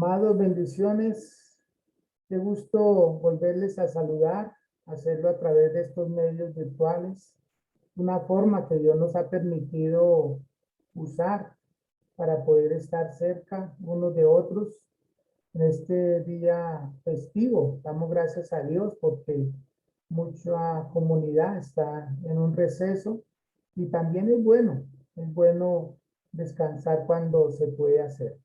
Amados, bendiciones. Qué gusto volverles a saludar, hacerlo a través de estos medios virtuales. Una forma que Dios nos ha permitido usar para poder estar cerca unos de otros en este día festivo. Damos gracias a Dios porque mucha comunidad está en un receso y también es bueno descansar cuando se puede hacer.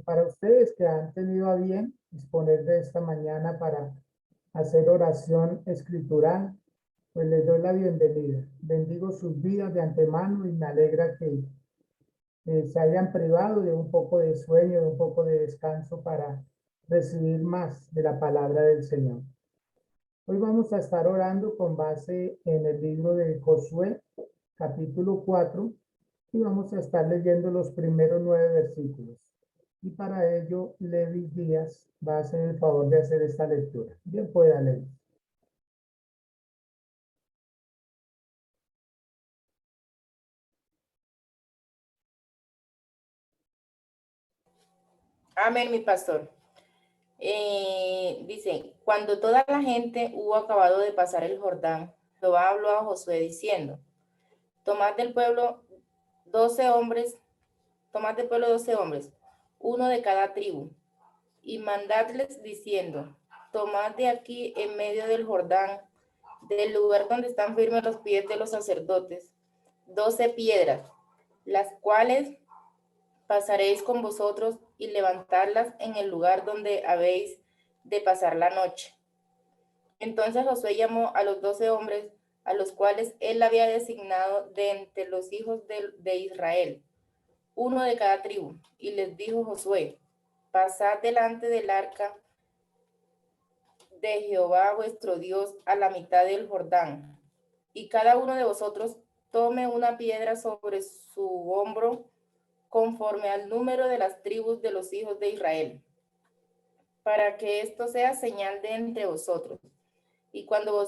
Para ustedes que han tenido a bien disponer de esta mañana para hacer oración escritural, pues les doy la bienvenida. Bendigo sus vidas de antemano y me alegra que se hayan privado de un poco de sueño, de un poco de descanso para recibir más de la palabra del Señor. Hoy vamos a estar orando con base en el libro de Josué, capítulo 4, y vamos a estar leyendo los primeros 9 versículos. Y para ello, Levi Díaz va a hacer el favor de hacer esta lectura. Bien pueda, Levi. Amén, mi pastor. Dice, cuando toda la gente hubo acabado de pasar el Jordán, Jehová habló a Josué diciendo, tomad del pueblo 12 hombres, uno de cada tribu, y mandadles diciendo, tomad de aquí en medio del Jordán, del lugar donde están firmes los pies de los sacerdotes, 12 piedras, las cuales pasaréis con vosotros y levantarlas en el lugar donde habéis de pasar la noche. Entonces Josué llamó a los 12 hombres, a los cuales él había designado de entre los hijos de Israel, uno de cada tribu, y les dijo Josué, pasad delante del arca de Jehová vuestro Dios a la mitad del Jordán, y cada uno de vosotros tome una piedra sobre su hombro conforme al número de las tribus de los hijos de Israel, para que esto sea señal de entre vosotros. Y cuando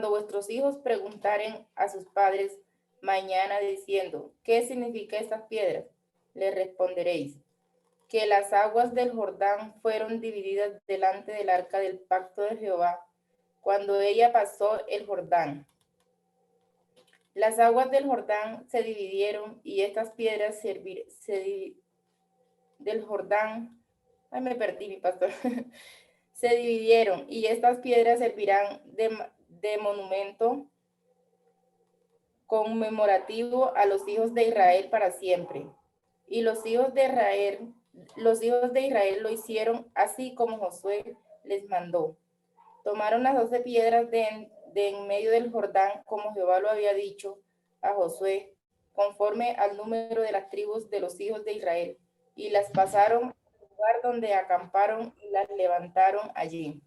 vuestros hijos preguntaren a sus padres mañana diciendo, ¿qué significa estas piedras? Les responderéis, que las aguas del Jordán fueron divididas delante del arca del pacto de Jehová, cuando ella pasó el Jordán. Las aguas del Jordán se dividieron y estas piedras del Jordán, ay, me perdí, mi pastor, se dividieron y estas piedras servirán de monumento conmemorativo a los hijos de Israel para siempre. Y los hijos de Israel lo hicieron así como Josué les mandó. Tomaron las 12 piedras de en medio del Jordán, como Jehová lo había dicho a Josué, conforme al número de las tribus de los hijos de Israel, y las pasaron al lugar donde acamparon y las levantaron allí.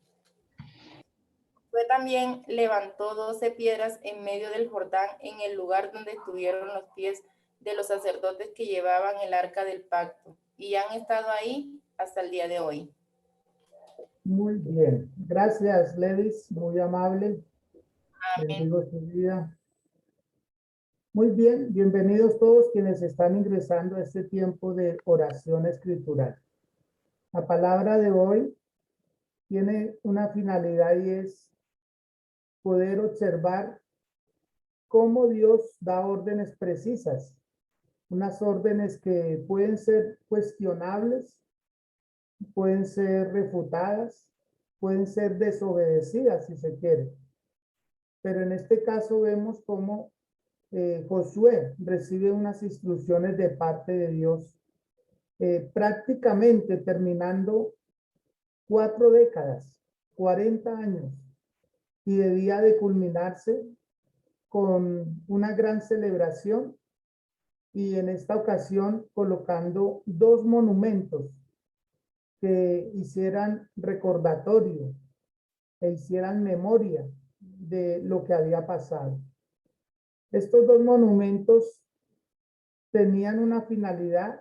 Josué también levantó 12 piedras en medio del Jordán, en el lugar donde estuvieron los pies de los sacerdotes que llevaban el arca del pacto, y han estado ahí hasta el día de hoy. Muy bien. Gracias, Levis. Muy amable. Amén. Bendigo su vida. Muy bien. Bienvenidos todos quienes están ingresando a este tiempo de oración escritural. La palabra de hoy tiene una finalidad y es poder observar cómo Dios da órdenes precisas, unas órdenes que pueden ser cuestionables, pueden ser refutadas, pueden ser desobedecidas si se quiere. Pero en este caso vemos cómo Josué recibe unas instrucciones de parte de Dios, prácticamente terminando 4 décadas, 40 años, y debía de culminarse con una gran celebración y en esta ocasión colocando 2 monumentos que hicieran recordatorio e hicieran memoria de lo que había pasado. Estos 2 monumentos tenían una finalidad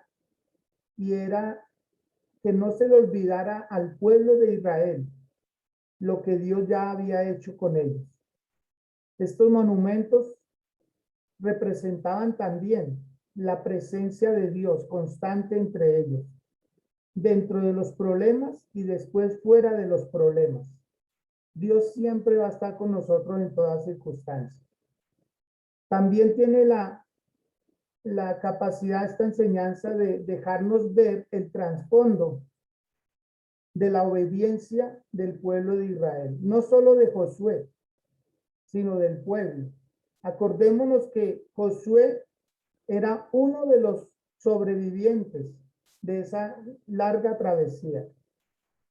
y era que no se le olvidara al pueblo de Israel lo que Dios ya había hecho con ellos. Estos monumentos representaban también la presencia de Dios constante entre ellos. dentro de los problemas y después fuera de los problemas. Dios siempre va a estar con nosotros en todas circunstancias. También tiene la capacidad, esta enseñanza, de dejarnos ver el trasfondo de la obediencia del pueblo de Israel, no solo de Josué, sino del pueblo. Acordémonos que Josué era uno de los sobrevivientes de esa larga travesía.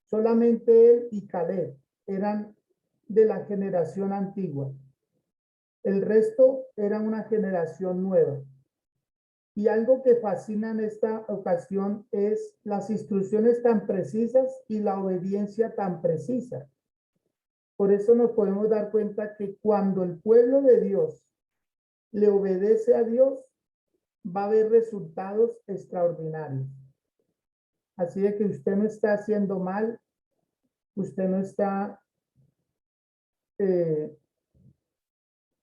Solamente él y Caleb eran de la generación antigua. El resto era una generación nueva. Y algo que fascina en esta ocasión es las instrucciones tan precisas y la obediencia tan precisa. Por eso nos podemos dar cuenta que cuando el pueblo de Dios le obedece a Dios, va a haber resultados extraordinarios. Así de que usted no está haciendo mal, usted no está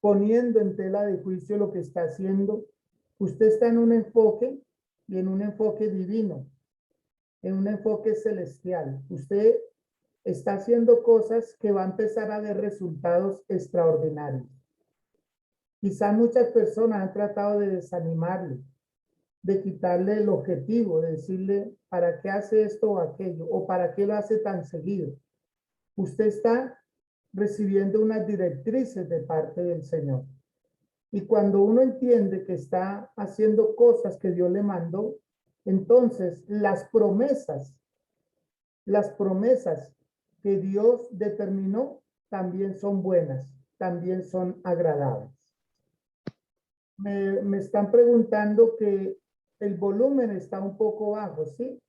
poniendo en tela de juicio lo que está haciendo. Usted está en un enfoque y en un enfoque divino, en un enfoque celestial. Usted está haciendo cosas que va a empezar a ver resultados extraordinarios. Quizá muchas personas han tratado de desanimarle, de quitarle el objetivo, de decirle, ¿para qué hace esto o aquello? ¿O para qué lo hace tan seguido? Usted está recibiendo unas directrices de parte del Señor. Y cuando uno entiende que está haciendo cosas que Dios le mandó, entonces las promesas que Dios determinó también son buenas, también son agradables. Me están preguntando que el volumen está un poco bajo, ¿sí?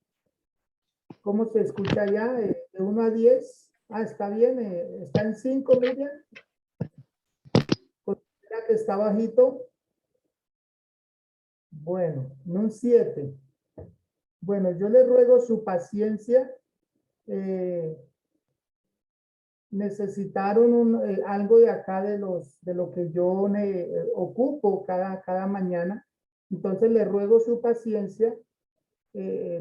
¿Cómo se escucha ya? De 1 a 10. Ah, está bien. Está en 5, Miriam. ¿Considera que está bajito? Bueno, en un 7. Bueno, yo le ruego su paciencia. Necesitaron algo de acá de lo que yo ocupo cada mañana. Entonces le ruego su paciencia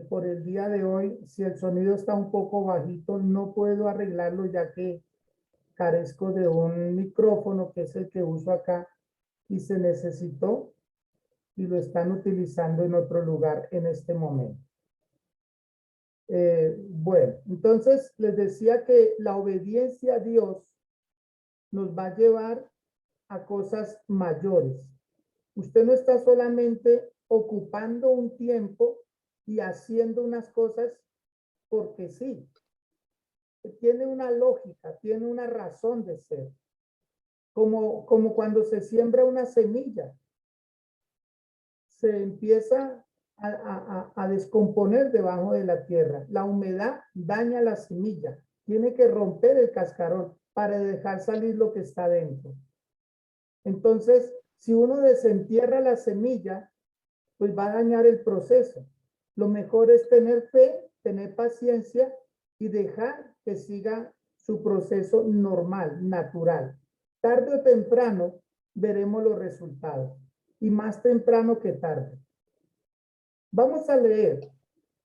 por el día de hoy. Si el sonido está un poco bajito, no puedo arreglarlo ya que carezco de un micrófono que es el que uso acá y se necesitó y lo están utilizando en otro lugar en este momento. Bueno, entonces les decía que la obediencia a Dios nos va a llevar a cosas mayores. Usted no está solamente ocupando un tiempo y haciendo unas cosas porque sí. Tiene una lógica, tiene una razón de ser. Como cuando se siembra una semilla, se empieza a descomponer debajo de la tierra. La humedad daña la semilla. Tiene que romper el cascarón para dejar salir lo que está dentro. Entonces, si uno desentierra la semilla, pues va a dañar el proceso. Lo mejor es tener fe, tener paciencia y dejar que siga su proceso normal, natural. Tarde o temprano veremos los resultados y más temprano que tarde. Vamos a leer.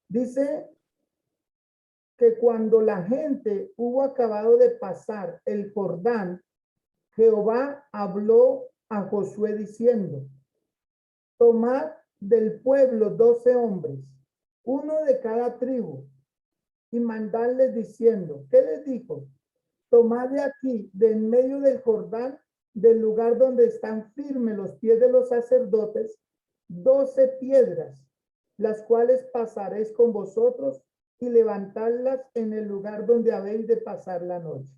Dice que cuando la gente hubo acabado de pasar el Jordán, Jehová habló a Josué diciendo, tomad del pueblo 12 hombres, uno de cada tribu, y mandadles diciendo, ¿qué les dijo? Tomad de aquí, de en medio del Jordán, del lugar donde están firmes los pies de los sacerdotes, 12 piedras, las cuales pasaréis con vosotros y levantadlas en el lugar donde habéis de pasar la noche.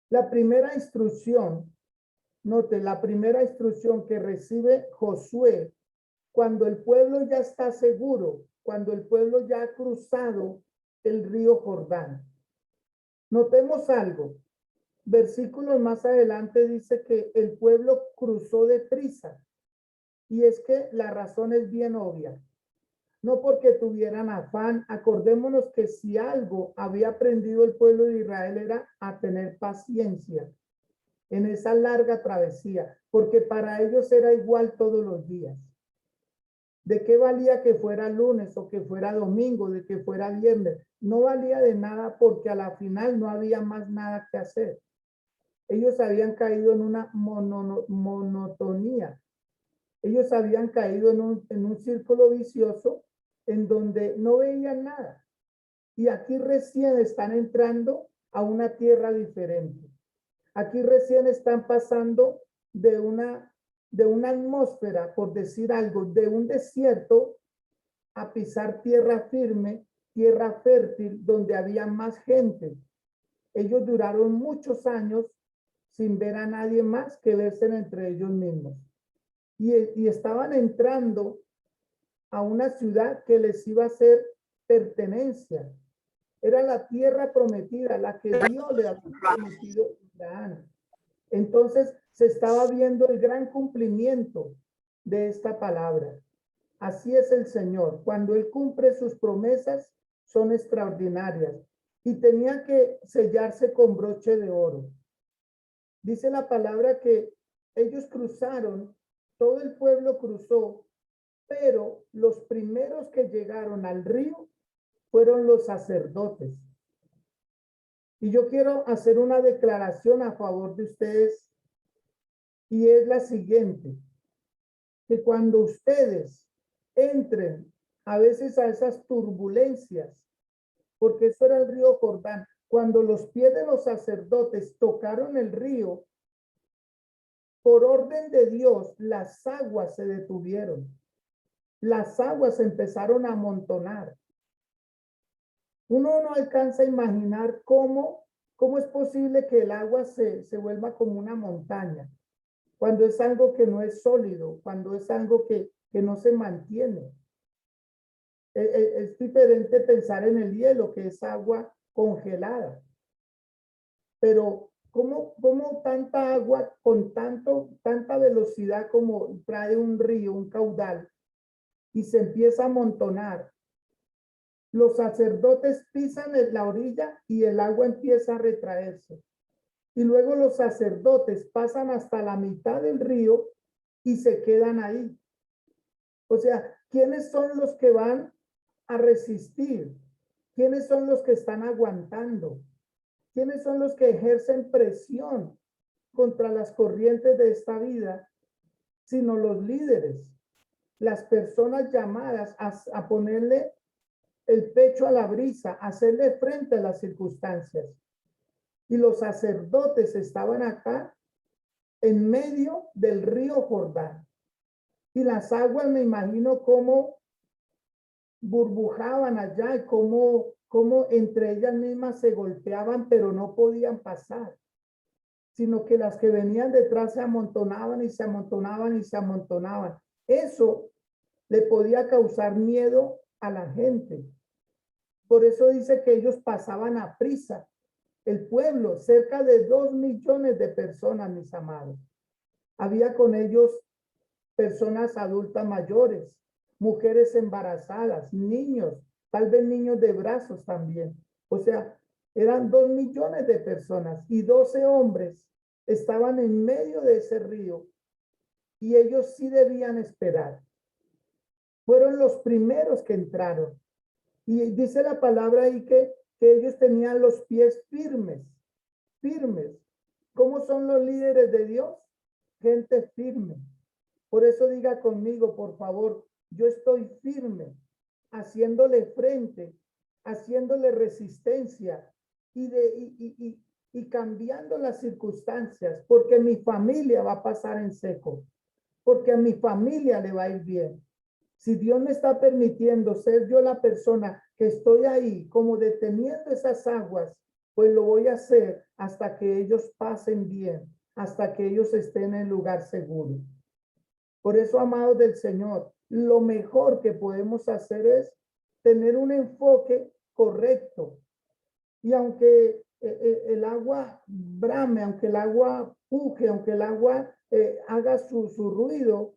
La primera instrucción, note, la primera instrucción que recibe Josué cuando el pueblo ya está seguro, cuando el pueblo ya ha cruzado el río Jordán. Notemos algo. Versículos más adelante dice que el pueblo cruzó deprisa. Y es que la razón es bien obvia. No porque tuvieran afán. Acordémonos que si algo había aprendido el pueblo de Israel era a tener paciencia en esa larga travesía, porque para ellos era igual todos los días. ¿De qué valía que fuera lunes o que fuera domingo, de que fuera viernes? No valía de nada porque a la final no había más nada que hacer. Ellos habían caído en una monotonía. Ellos habían caído en un círculo vicioso en donde no veían nada. Y aquí recién están entrando a una tierra diferente. Aquí recién están pasando de una atmósfera, por decir algo, de un desierto a pisar tierra firme, tierra fértil, donde había más gente. Ellos duraron muchos años sin ver a nadie más que verse entre ellos mismos. Y estaban entrando a una ciudad que les iba a ser pertenencia. Era la tierra prometida, la que Dios le había prometido a Abraham. Entonces se estaba viendo el gran cumplimiento de esta palabra. Así es el Señor. Cuando Él cumple sus promesas, son extraordinarias. Y tenía que sellarse con broche de oro. Dice la palabra que ellos cruzaron, todo el pueblo cruzó, pero los primeros que llegaron al río fueron los sacerdotes. Y yo quiero hacer una declaración a favor de ustedes, y es la siguiente, que cuando ustedes entren a veces a esas turbulencias, porque eso era el río Jordán, cuando los pies de los sacerdotes tocaron el río, por orden de Dios, las aguas se detuvieron. Las aguas empezaron a amontonar. Uno no alcanza a imaginar cómo es posible que el agua se vuelva como una montaña, cuando es algo que no es sólido, cuando es algo que no se mantiene. Es diferente pensar en el hielo, que es agua congelada. Pero ¿cómo tanta agua con tanta velocidad como trae un río, un caudal, y se empieza a amontonar? Los sacerdotes pisan en la orilla y el agua empieza a retraerse. Y luego los sacerdotes pasan hasta la mitad del río y se quedan ahí. O sea, ¿quiénes son los que van a resistir? ¿Quiénes son los que están aguantando? ¿Quiénes son los que ejercen presión contra las corrientes de esta vida? Sino los líderes, las personas llamadas a ponerle el pecho a la brisa, a hacerle frente a las circunstancias. Y los sacerdotes estaban acá en medio del río Jordán. Y las aguas, me imagino cómo burbujaban allá y cómo entre ellas mismas se golpeaban, pero no podían pasar, sino que las que venían detrás se amontonaban y se amontonaban y se amontonaban. Eso le podía causar miedo a la gente. Por eso dice que ellos pasaban a prisa. El pueblo, cerca de 2 millones de personas, mis amados. Había con ellos personas adultas mayores, mujeres embarazadas, niños, tal vez niños de brazos también. O sea, eran 2 millones de personas y 12 hombres estaban en medio de ese río y ellos sí debían esperar. Fueron los primeros que entraron. Y dice la palabra ahí que ellos tenían los pies firmes, firmes. ¿Cómo son los líderes de Dios? Gente firme. Por eso diga conmigo, por favor, yo estoy firme, haciéndole frente, haciéndole resistencia y cambiando las circunstancias, porque mi familia va a pasar en seco, porque a mi familia le va a ir bien. Si Dios me está permitiendo ser yo la persona que estoy ahí, como deteniendo esas aguas, pues lo voy a hacer hasta que ellos pasen bien, hasta que ellos estén en lugar seguro. Por eso, amados del Señor, lo mejor que podemos hacer es tener un enfoque correcto. Y aunque el agua brame, aunque el agua puje, aunque el agua haga su ruido,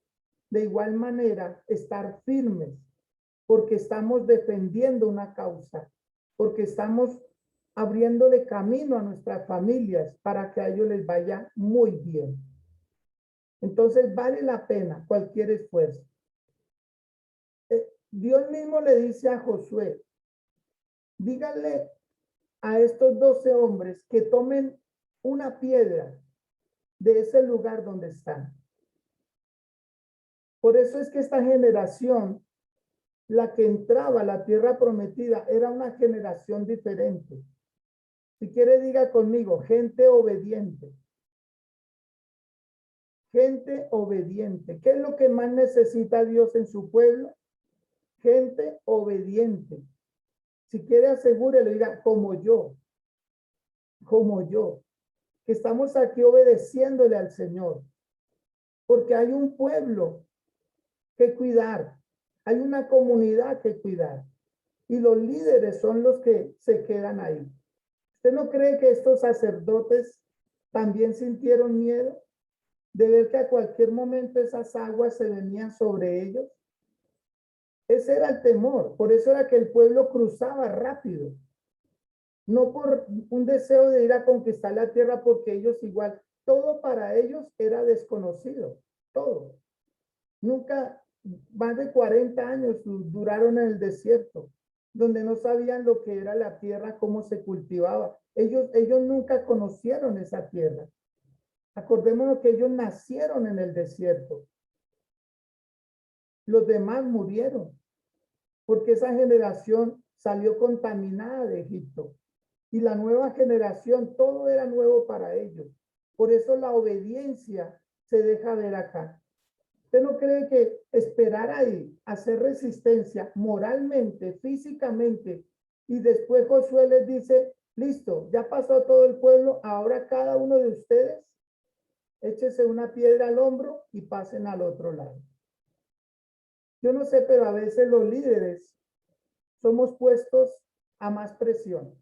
de igual manera estar firmes, porque estamos defendiendo una causa, porque estamos abriéndole camino a nuestras familias para que a ellos les vaya muy bien. Entonces vale la pena cualquier esfuerzo. Dios mismo le dice a Josué, díganle a estos 12 hombres que tomen una piedra de ese lugar donde están. Por eso es que esta generación, la que entraba a la tierra prometida, era una generación diferente. Si quiere, diga conmigo, gente obediente. Gente obediente. ¿Qué es lo que más necesita Dios en su pueblo? Gente obediente. Si quiere, asegúrelo, diga, como yo, que estamos aquí obedeciéndole al Señor. Porque hay un pueblo que cuidar, hay una comunidad que cuidar. Y los líderes son los que se quedan ahí. ¿Usted no cree que estos sacerdotes también sintieron miedo de ver que a cualquier momento esas aguas se venían sobre ellos? Ese era el temor. Por eso era que el pueblo cruzaba rápido. No por un deseo de ir a conquistar la tierra, porque ellos igual, todo para ellos era desconocido. Todo. Nunca, más de 40 años duraron en el desierto, donde no sabían lo que era la tierra, cómo se cultivaba. Ellos nunca conocieron esa tierra. Acordémonos que ellos nacieron en el desierto. Los demás murieron, porque esa generación salió contaminada de Egipto. Y la nueva generación, todo era nuevo para ellos. Por eso la obediencia se deja ver acá. ¿Usted no cree que esperar ahí, hacer resistencia moralmente, físicamente, y después Josué les dice, listo, ya pasó todo el pueblo, ahora cada uno de ustedes échese una piedra al hombro y pasen al otro lado? Yo no sé, pero a veces los líderes somos puestos a más presión.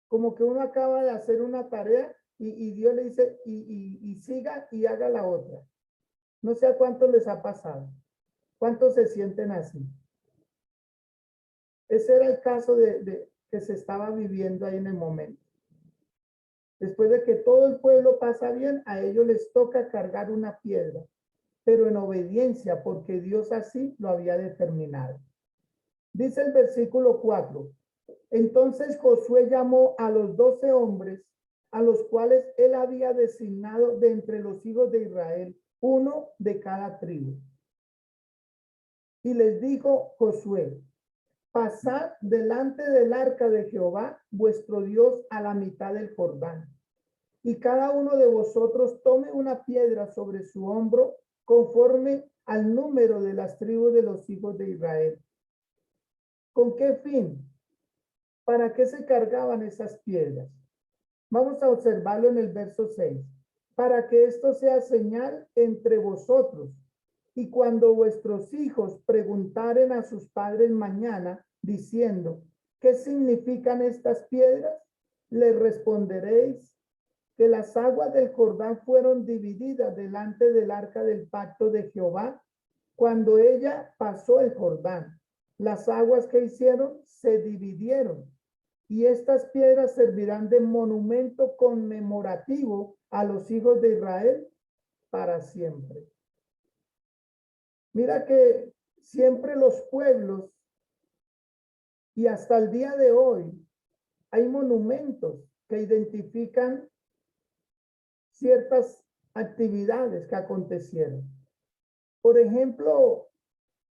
Como que uno acaba de hacer una tarea y Dios le dice, y siga y haga la otra. No sé a cuántos les ha pasado. ¿Cuántos se sienten así? Ese era el caso de que se estaba viviendo ahí en el momento. Después de que todo el pueblo pasa bien, a ellos les toca cargar una piedra, pero en obediencia, porque Dios así lo había determinado. Dice el versículo 4. Entonces Josué llamó a los 12 hombres, a los cuales él había designado de entre los hijos de Israel, uno de cada tribu. Y les dijo Josué, pasad delante del arca de Jehová, vuestro Dios, a la mitad del Jordán. Y cada uno de vosotros tome una piedra sobre su hombro, conforme al número de las tribus de los hijos de Israel. ¿Con qué fin? ¿Para qué se cargaban esas piedras? Vamos a observarlo en el verso 6. Para que esto sea señal entre vosotros. Y cuando vuestros hijos preguntaren a sus padres mañana, diciendo, ¿qué significan estas piedras? Les responderéis que las aguas del Jordán fueron divididas delante del arca del pacto de Jehová cuando ella pasó el Jordán. Las aguas que hicieron se dividieron y estas piedras servirán de monumento conmemorativo a los hijos de Israel para siempre. Mira que siempre los pueblos y hasta el día de hoy hay monumentos que identifican ciertas actividades que acontecieron. Por ejemplo,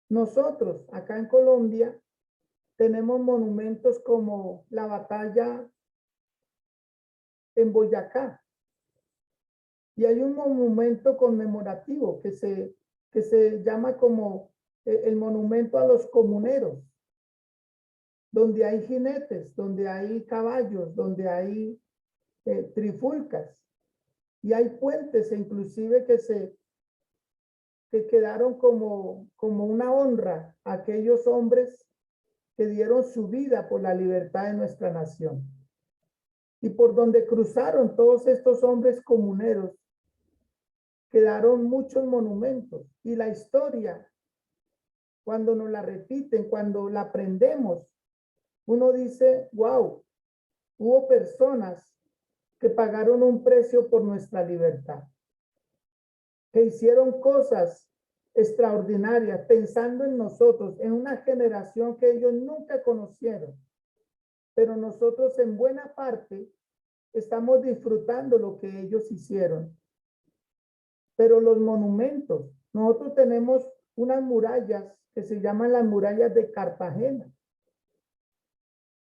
nosotros acá en Colombia tenemos monumentos como la batalla en Boyacá. Y hay un monumento conmemorativo que se llama como el monumento a los comuneros, donde hay jinetes, donde hay caballos, donde hay trifulcas. Y hay puentes inclusive que quedaron como una honra a aquellos hombres que dieron su vida por la libertad de nuestra nación. Y por donde cruzaron todos estos hombres comuneros, quedaron muchos monumentos. Y la historia, cuando nos la repiten, cuando la aprendemos, uno dice, wow, hubo personas que pagaron un precio por nuestra libertad, que hicieron cosas extraordinarias, pensando en nosotros, en una generación que ellos nunca conocieron. Pero nosotros en buena parte estamos disfrutando lo que ellos hicieron. Pero los monumentos, nosotros tenemos unas murallas que se llaman las murallas de Cartagena.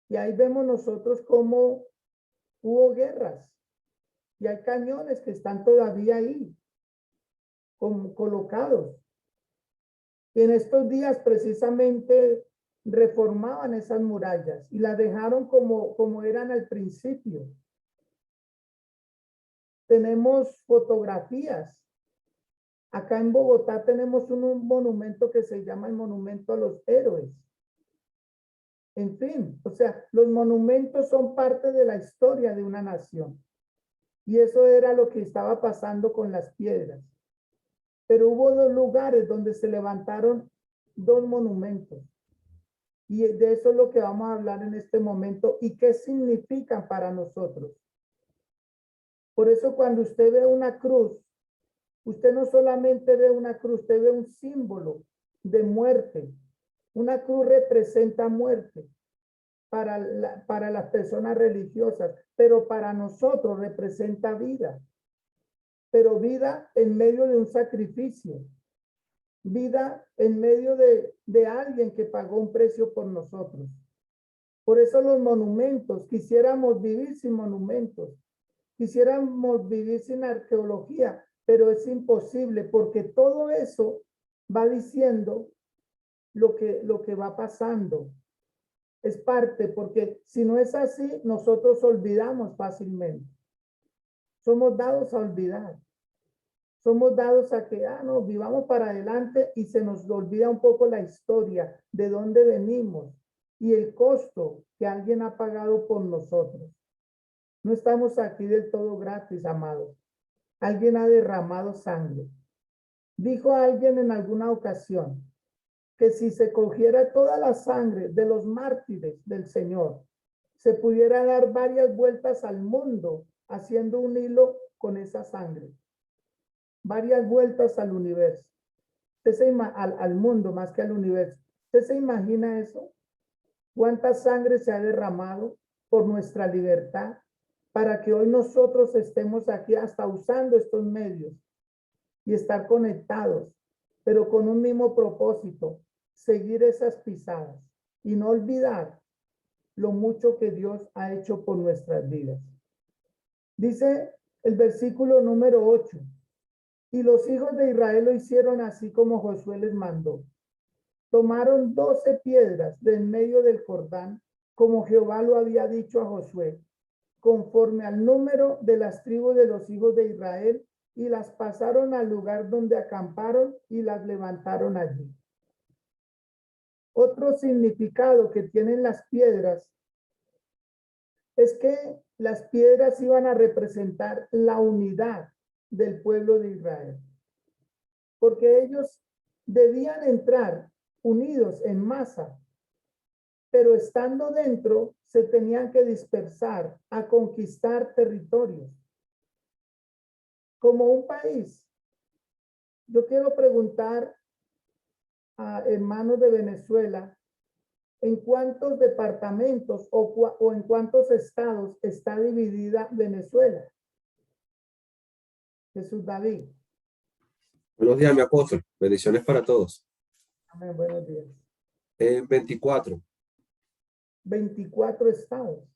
Y ahí vemos nosotros cómo hubo guerras. Y hay cañones que están todavía ahí, colocados. Y en estos días precisamente reformaban esas murallas y las dejaron como eran al principio. Tenemos fotografías. Acá en Bogotá tenemos un monumento que se llama el Monumento a los Héroes. En fin, o sea, los monumentos son parte de la historia de una nación. Y eso era lo que estaba pasando con las piedras. Pero hubo dos lugares donde se levantaron dos monumentos. Y de eso es lo que vamos a hablar en este momento y qué significan para nosotros. Por eso cuando usted ve una cruz, usted no solamente ve una cruz, usted ve un símbolo de muerte. Una cruz representa muerte para las personas religiosas, pero para nosotros representa vida. Pero vida en medio de un sacrificio. Vida en medio de alguien que pagó un precio por nosotros. Por eso los monumentos, quisiéramos vivir sin monumentos, quisiéramos vivir sin arqueología, pero es imposible porque todo eso va diciendo lo que va pasando. Es parte, porque si no es así, nosotros olvidamos fácilmente. Somos dados a olvidar. Somos dados a que, no, vivamos para adelante y se nos olvida un poco la historia, de dónde venimos y el costo que alguien ha pagado por nosotros. No estamos aquí del todo gratis, amados. Alguien ha derramado sangre. Dijo alguien en alguna ocasión que si se cogiera toda la sangre de los mártires del Señor, se pudiera dar varias vueltas al mundo haciendo un hilo con esa sangre. Varias vueltas al universo. Al mundo más que al universo. ¿Usted se imagina eso? ¿Cuánta sangre se ha derramado por nuestra libertad para que hoy nosotros estemos aquí hasta usando estos medios y estar conectados, pero con un mismo propósito, seguir esas pisadas y no olvidar lo mucho que Dios ha hecho por nuestras vidas? Dice el versículo número 8. Y los hijos de Israel lo hicieron así como Josué les mandó. Tomaron 12 piedras de en medio del Jordán, como Jehová lo había dicho a Josué, conforme al número de las tribus de los hijos de Israel, y las pasaron al lugar donde acamparon y las levantaron allí. Otro significado que tienen las piedras es que las piedras iban a representar la unidad del pueblo de Israel, porque ellos debían entrar unidos en masa, pero estando dentro se tenían que dispersar a conquistar territorios. Como un país, yo quiero preguntar a hermanos de Venezuela, ¿en cuántos departamentos o en cuántos estados está dividida Venezuela? Jesús David. Buenos días, mi apóstol. Bendiciones para todos. Amén, buenos días. 24. 24 estados.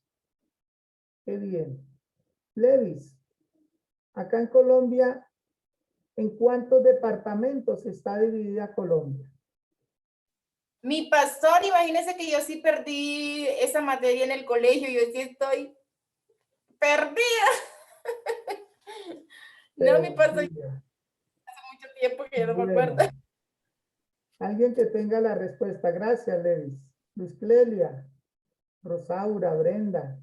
Qué bien. Levis, acá en Colombia, ¿en cuántos departamentos está dividida Colombia? Mi pastor, imagínese que yo sí perdí esa materia en el colegio, yo sí estoy perdida. No, mi pastor, hace mucho tiempo que yo no me acuerdo. Alguien que tenga la respuesta. Gracias, Levis. Luz Clelia, Rosaura, Brenda.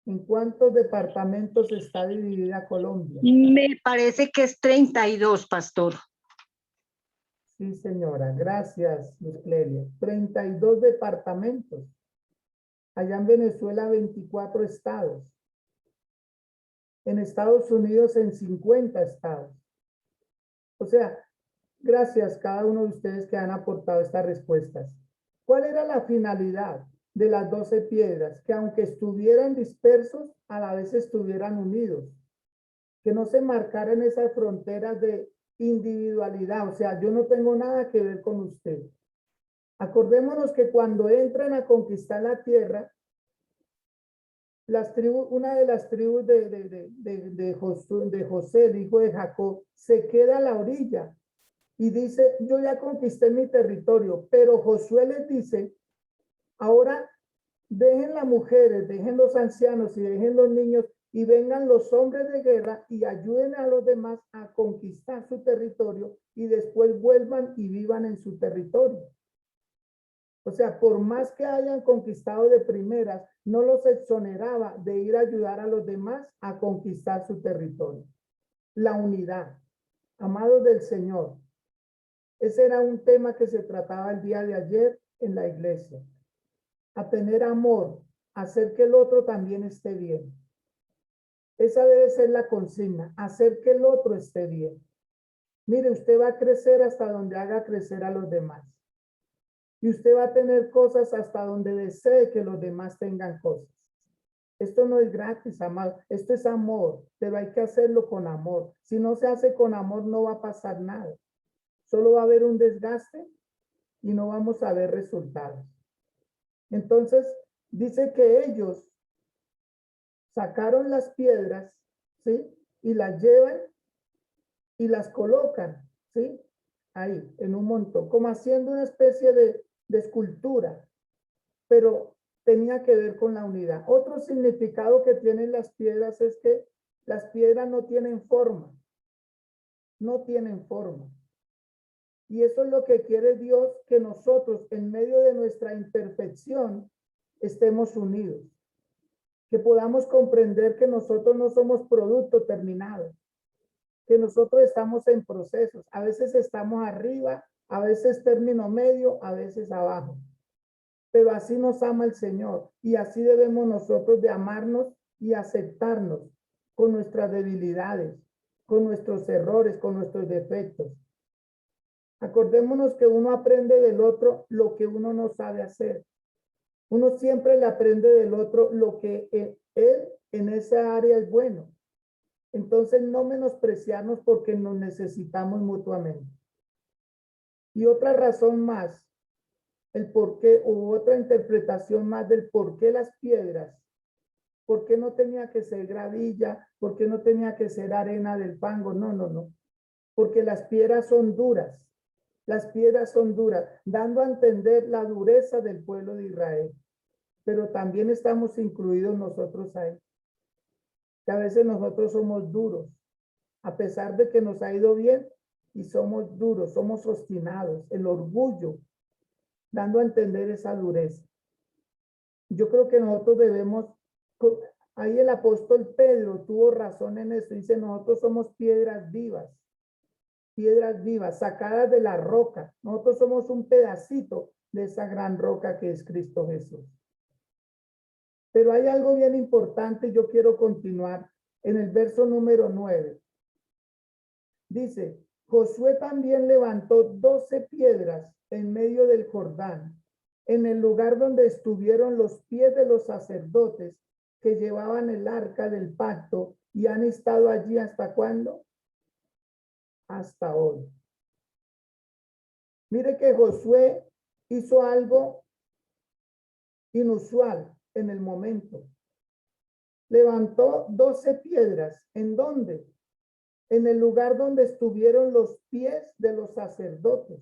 ¿En cuántos departamentos está dividida Colombia? Me parece que es 32, pastor. Sí, señora. Gracias, Luz Clelia. 32 departamentos. Allá en Venezuela, 24 estados. En Estados Unidos, en 50 estados. O sea, gracias a cada uno de ustedes que han aportado estas respuestas. ¿Cuál era la finalidad de las 12 piedras? Que aunque estuvieran dispersos, a la vez estuvieran unidos. Que no se marcaran esas fronteras de individualidad. O sea, yo no tengo nada que ver con usted. Acordémonos que cuando entran a conquistar la tierra, las tribus, una de las tribus de José, el hijo de Jacob, se queda a la orilla y dice, yo ya conquisté mi territorio, pero Josué les dice, ahora dejen las mujeres, dejen los ancianos y dejen los niños y vengan los hombres de guerra y ayuden a los demás a conquistar su territorio y después vuelvan y vivan en su territorio. O sea, por más que hayan conquistado de primeras, no los exoneraba de ir a ayudar a los demás a conquistar su territorio. La unidad. Amados del Señor, ese era un tema que se trataba el día de ayer en la iglesia. A tener amor, a hacer que el otro también esté bien. Esa debe ser la consigna, hacer que el otro esté bien. Mire, usted va a crecer hasta donde haga crecer a los demás. Y usted va a tener cosas hasta donde desee que los demás tengan cosas. Esto no es gratis, amado. Esto es amor, pero hay que hacerlo con amor. Si no se hace con amor, no va a pasar nada. Solo va a haber un desgaste y no vamos a ver resultados. Entonces, dice que ellos sacaron las piedras, ¿sí? Y las llevan y las colocan, ¿sí? Ahí, en un montón, como haciendo una especie de escultura, pero tenía que ver con la unidad. Otro significado que tienen las piedras es que las piedras no tienen forma, no tienen forma. Y eso es lo que quiere Dios, que nosotros en medio de nuestra imperfección estemos unidos, que podamos comprender que nosotros no somos producto terminado, que nosotros estamos en procesos, a veces estamos arriba, a veces término medio, a veces abajo. Pero así nos ama el Señor y así debemos nosotros de amarnos y aceptarnos con nuestras debilidades, con nuestros errores, con nuestros defectos. Acordémonos que uno aprende del otro lo que uno no sabe hacer. Uno siempre le aprende del otro lo que él en esa área es bueno. Entonces no menospreciarnos porque nos necesitamos mutuamente. Y otra razón más, el por qué, o otra interpretación más del por qué las piedras, por qué no tenía que ser gravilla, por qué no tenía que ser arena del fango, no, porque las piedras son duras, dando a entender la dureza del pueblo de Israel, pero también estamos incluidos nosotros ahí, que a veces nosotros somos duros, a pesar de que nos ha ido bien y somos duros, somos obstinados, el orgullo, dando a entender esa dureza. Yo creo que nosotros debemos, ahí el apóstol Pedro tuvo razón en eso, dice, nosotros somos piedras vivas, sacadas de la roca. Nosotros somos un pedacito de esa gran roca que es Cristo Jesús. Pero hay algo bien importante, yo quiero continuar en el verso número 9. Dice, Josué también levantó 12 piedras en medio del Jordán, en el lugar donde estuvieron los pies de los sacerdotes que llevaban el arca del pacto y han estado allí ¿hasta cuándo? Hasta hoy. Mire que Josué hizo algo inusual en el momento. Levantó 12 piedras. ¿En dónde? En el lugar donde estuvieron los pies de los sacerdotes.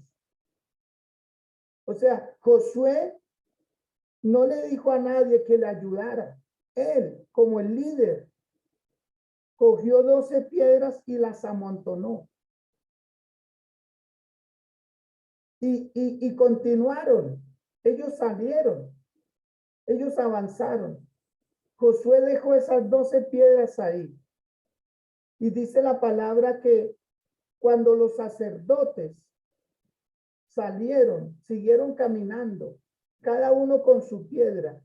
O sea, Josué no le dijo a nadie que le ayudara. Él, como el líder, cogió 12 piedras y las amontonó. Y continuaron. Ellos salieron. Ellos avanzaron. Josué dejó esas 12 piedras ahí. Y dice la palabra que cuando los sacerdotes salieron, siguieron caminando, cada uno con su piedra.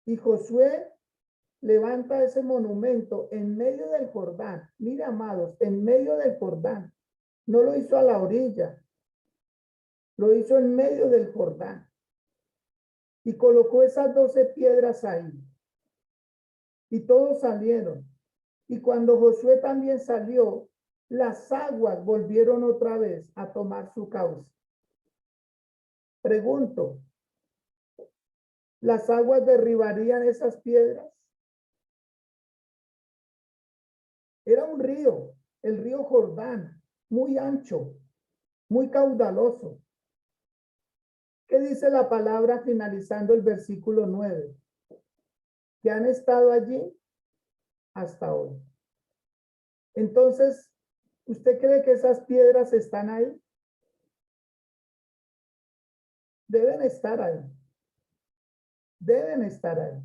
Y Josué levanta ese monumento en medio del Jordán. Mira, amados, en medio del Jordán. No lo hizo a la orilla, lo hizo en medio del Jordán. Y colocó esas 12 piedras ahí. Y todos salieron. Y cuando Josué también salió, las aguas volvieron otra vez a tomar su cauce. Pregunto, ¿las aguas derribarían esas piedras? Era un río, el río Jordán, muy ancho, muy caudaloso. ¿Qué dice la palabra finalizando el versículo 9? Que han estado allí hasta hoy. Entonces, ¿usted cree que esas piedras están ahí? Deben estar ahí. Deben estar ahí.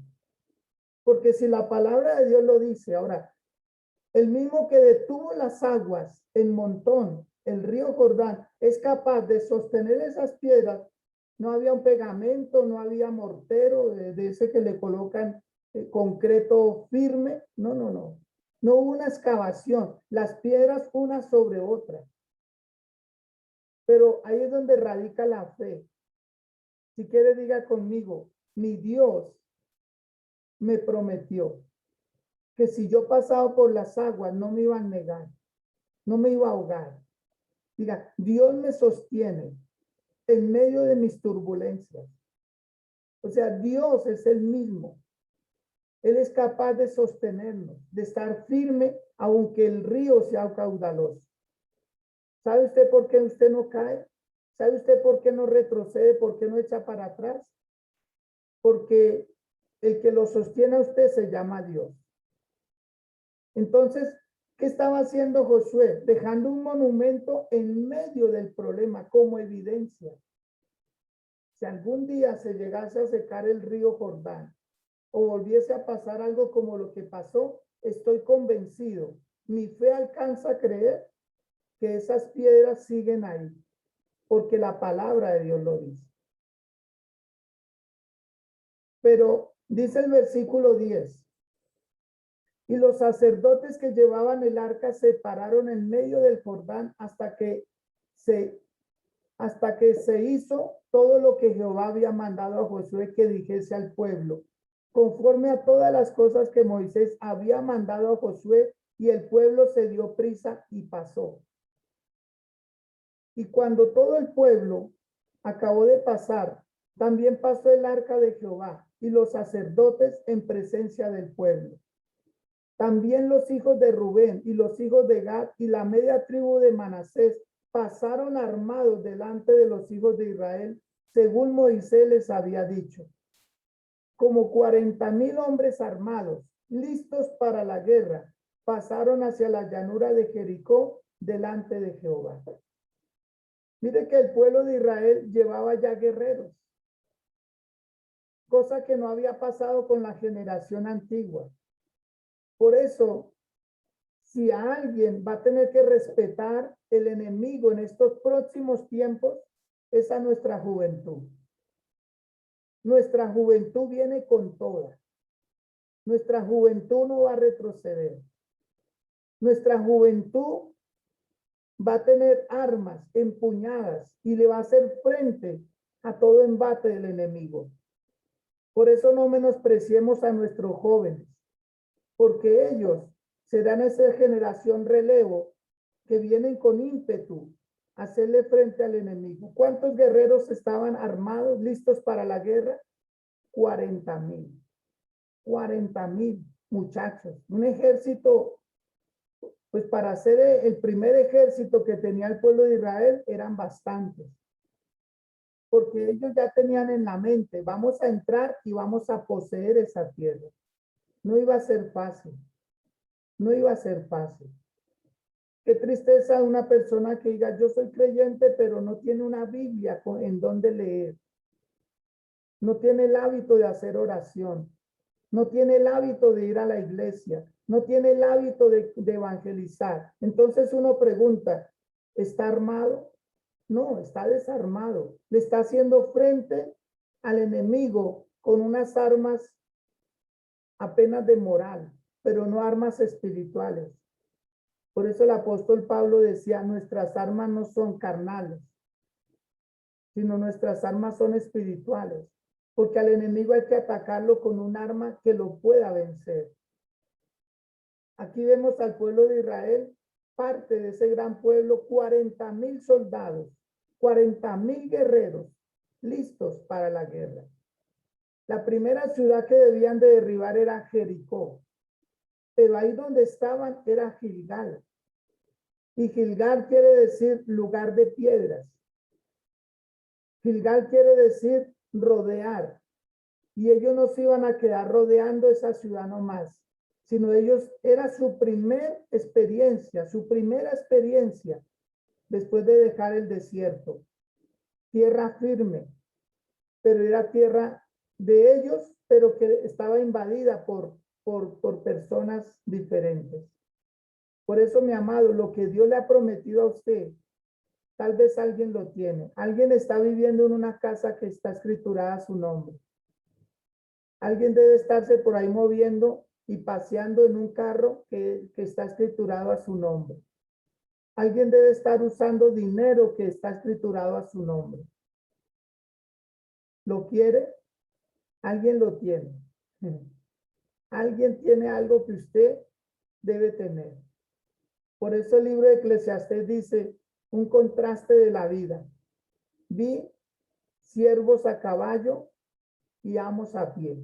Porque si la palabra de Dios lo dice, ahora, el mismo que detuvo las aguas en montón, el río Jordán, es capaz de sostener esas piedras. No había un pegamento, no había mortero de ese que le colocan concreto firme. No, no, no. No hubo una excavación. Las piedras una sobre otra. Pero ahí es donde radica la fe. Si quiere, diga conmigo, mi Dios me prometió que si yo pasaba por las aguas no me iba a negar, no me iba a ahogar. Diga, Dios me sostiene en medio de mis turbulencias. O sea, Dios es el mismo. Él es capaz de sostenernos, de estar firme aunque el río sea caudaloso. ¿Sabe usted por qué usted no cae? ¿Sabe usted por qué no retrocede? ¿Por qué no echa para atrás? Porque el que lo sostiene a usted se llama Dios. Entonces, ¿qué estaba haciendo Josué? Dejando un monumento en medio del problema como evidencia. Si algún día se llegase a secar el río Jordán o volviese a pasar algo como lo que pasó, estoy convencido, mi fe alcanza a creer que esas piedras siguen ahí, porque la palabra de Dios lo dice. Pero dice el versículo 10, y los sacerdotes que llevaban el arca se pararon en medio del Jordán hasta que se hizo todo lo que Jehová había mandado a Josué que dijese al pueblo, conforme a todas las cosas que Moisés había mandado a Josué, y el pueblo se dio prisa y pasó. Y cuando todo el pueblo acabó de pasar, también pasó el arca de Jehová y los sacerdotes en presencia del pueblo. También los hijos de Rubén y los hijos de Gad y la media tribu de Manasés pasaron armados delante de los hijos de Israel, según Moisés les había dicho. Como 40,000 hombres armados, listos para la guerra, pasaron hacia la llanura de Jericó delante de Jehová. Mire que el pueblo de Israel llevaba ya guerreros, cosa que no había pasado con la generación antigua. Por eso, si a alguien va a tener que respetar el enemigo en estos próximos tiempos, es a nuestra juventud. Nuestra juventud viene con toda. Nuestra juventud no va a retroceder. Nuestra juventud va a tener armas empuñadas y le va a hacer frente a todo embate del enemigo. Por eso no menospreciemos a nuestros jóvenes, porque ellos serán esa generación relevo que vienen con ímpetu a hacerle frente al enemigo. ¿Cuántos guerreros estaban armados, listos para la guerra? 40,000. 40,000 muchachos. Un ejército, pues para ser el primer ejército que tenía el pueblo de Israel, eran bastantes. Porque ellos ya tenían en la mente, vamos a entrar y vamos a poseer esa tierra. No iba a ser fácil. No iba a ser fácil. Qué tristeza una persona que diga, yo soy creyente, pero no tiene una Biblia en donde leer. No tiene el hábito de hacer oración. No tiene el hábito de ir a la iglesia. No tiene el hábito de evangelizar. Entonces uno pregunta, ¿está armado? No, está desarmado. Le está haciendo frente al enemigo con unas armas apenas de moral, pero no armas espirituales. Por eso el apóstol Pablo decía, nuestras armas no son carnales, sino nuestras armas son espirituales, porque al enemigo hay que atacarlo con un arma que lo pueda vencer. Aquí vemos al pueblo de Israel, parte de ese gran pueblo, 40,000 soldados, 40,000 guerreros listos para la guerra. La primera ciudad que debían de derribar era Jericó, pero ahí donde estaban era Gilgal. Y Gilgal quiere decir lugar de piedras. Gilgal quiere decir rodear. Y ellos no se iban a quedar rodeando esa ciudad nomás, sino ellos, era su primera experiencia después de dejar el desierto. Tierra firme, pero era tierra de ellos, pero que estaba invadida por personas diferentes. Por eso, mi amado, lo que Dios le ha prometido a usted, tal vez alguien lo tiene. Alguien está viviendo en una casa que está escriturada a su nombre. Alguien debe estarse por ahí moviendo y paseando en un carro que está escriturado a su nombre. Alguien debe estar usando dinero que está escriturado a su nombre. ¿Lo quiere? Alguien lo tiene. Alguien tiene algo que usted debe tener. Por eso el libro de Eclesiastés dice un contraste de la vida. Vi siervos a caballo y amos a pie.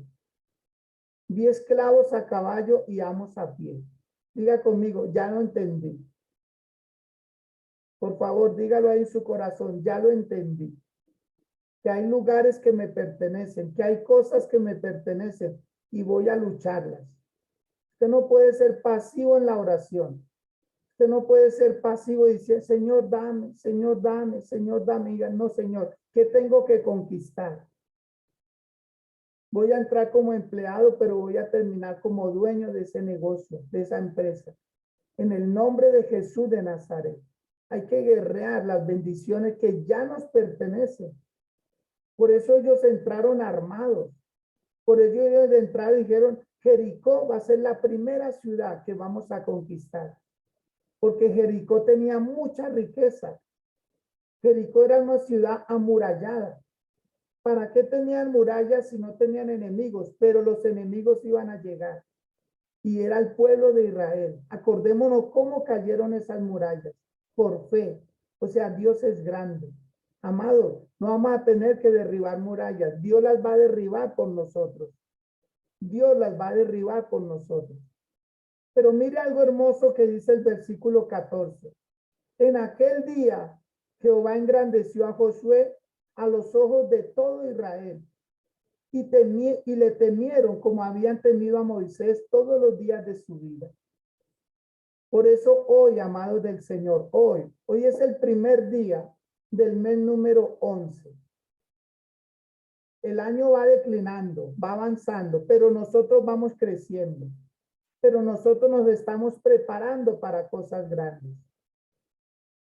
Vi esclavos a caballo y amos a pie. Diga conmigo, ya lo entendí. Por favor, dígalo ahí en su corazón, ya lo entendí. Que hay lugares que me pertenecen, que hay cosas que me pertenecen y voy a lucharlas. Usted no puede ser pasivo en la oración. Usted no puede ser pasivo y decir, Señor, dame, Señor, dame, Señor, dame. Diga, no, Señor, ¿qué tengo que conquistar? Voy a entrar como empleado, pero voy a terminar como dueño de ese negocio, de esa empresa. En el nombre de Jesús de Nazaret. Hay que guerrear las bendiciones que ya nos pertenecen. Por eso ellos entraron armados. Por ello ellos de entrada dijeron, Jericó va a ser la primera ciudad que vamos a conquistar. Porque Jericó tenía mucha riqueza. Jericó era una ciudad amurallada. ¿Para qué tenían murallas si no tenían enemigos? Pero los enemigos iban a llegar. Y era el pueblo de Israel. Acordémonos cómo cayeron esas murallas. Por fe. O sea, Dios es grande. Amado, no vamos a tener que derribar murallas. Dios las va a derribar por nosotros. Dios las va a derribar por nosotros. Pero mire algo hermoso que dice el versículo 14. En aquel día, Jehová engrandeció a Josué a los ojos de todo Israel y le temieron como habían temido a Moisés todos los días de su vida. Por eso hoy, amados del Señor, hoy es el primer día del mes número 11. El año va declinando, va avanzando, pero nosotros vamos creciendo. Pero nosotros nos estamos preparando para cosas grandes.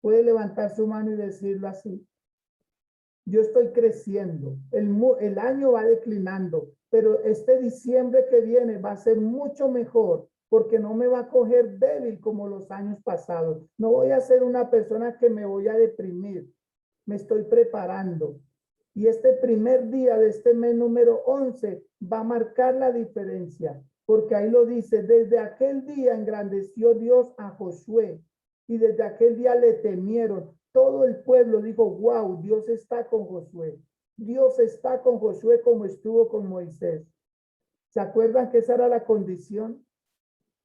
Puede levantar su mano y decirlo así. Yo estoy creciendo. El año va declinando, pero este diciembre que viene va a ser mucho mejor porque no me va a coger débil como los años pasados. No voy a ser una persona que me voy a deprimir. Me estoy preparando. Y este primer día de este mes número 11 va a marcar la diferencia, porque ahí lo dice, desde aquel día engrandeció Dios a Josué y desde aquel día le temieron. Todo el pueblo dijo, wow, Dios está con Josué. Dios está con Josué como estuvo con Moisés. ¿Se acuerdan que esa era la condición?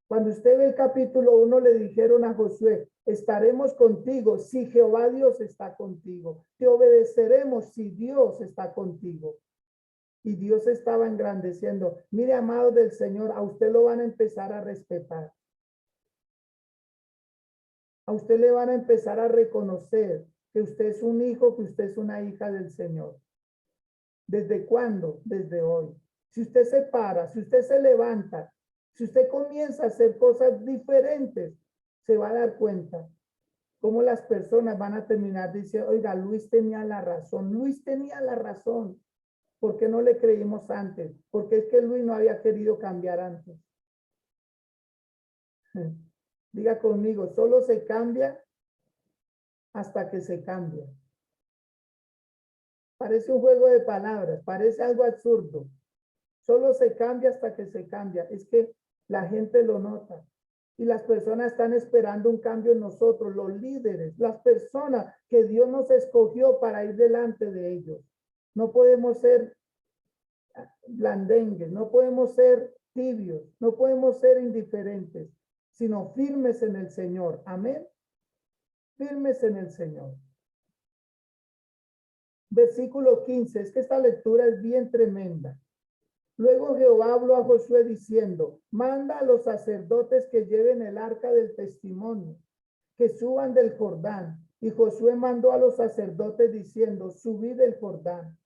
Cuando usted ve el capítulo 1, le dijeron a Josué, estaremos contigo si Jehová Dios está contigo. Te obedeceremos si Dios está contigo. Y Dios estaba engrandeciendo. Mire, amado del Señor, a usted lo van a empezar a respetar. A usted le van a empezar a reconocer que usted es un hijo, que usted es una hija del Señor. ¿Desde cuándo? Desde hoy. Si usted se para, si usted se levanta, si usted comienza a hacer cosas diferentes, se va a dar cuenta cómo las personas van a terminar diciendo, oiga, Luis tenía la razón, Luis tenía la razón. ¿Por qué no le creímos antes? Porque es que Luis no había querido cambiar antes. Diga conmigo, solo se cambia hasta que se cambia. Parece un juego de palabras, parece algo absurdo. Solo se cambia hasta que se cambia. Es que la gente lo nota. Y las personas están esperando un cambio en nosotros, los líderes, las personas que Dios nos escogió para ir delante de ellos. No podemos ser blandengues, no podemos ser tibios, no podemos ser indiferentes, sino firmes en el Señor. Amén. Firmes en el Señor. Versículo 15, es que esta lectura es bien tremenda. Luego Jehová habló a Josué diciendo, manda a los sacerdotes que lleven el arca del testimonio, que suban del Jordán. Y Josué mandó a los sacerdotes diciendo, subid del Jordán.